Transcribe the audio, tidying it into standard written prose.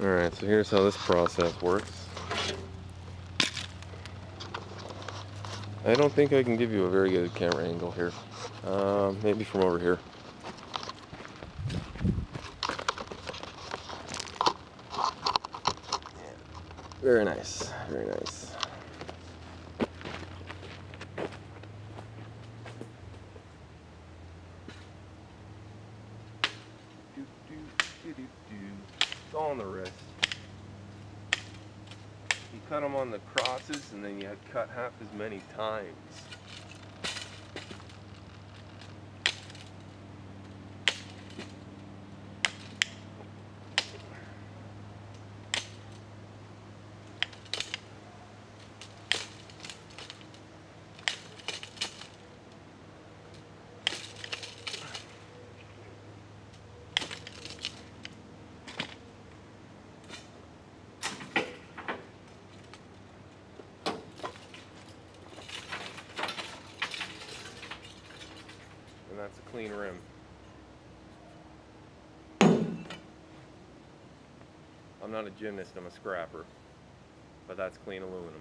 Alright, so here's how this process works. I don't think I can give you a very good camera angle here. Maybe from over here. Very nice, very nice. It's all on the wrist. You cut them on the crosses and then you cut half as many times. And that's a clean rim. I'm not a gymnast, I'm a scrapper, but that's clean aluminum.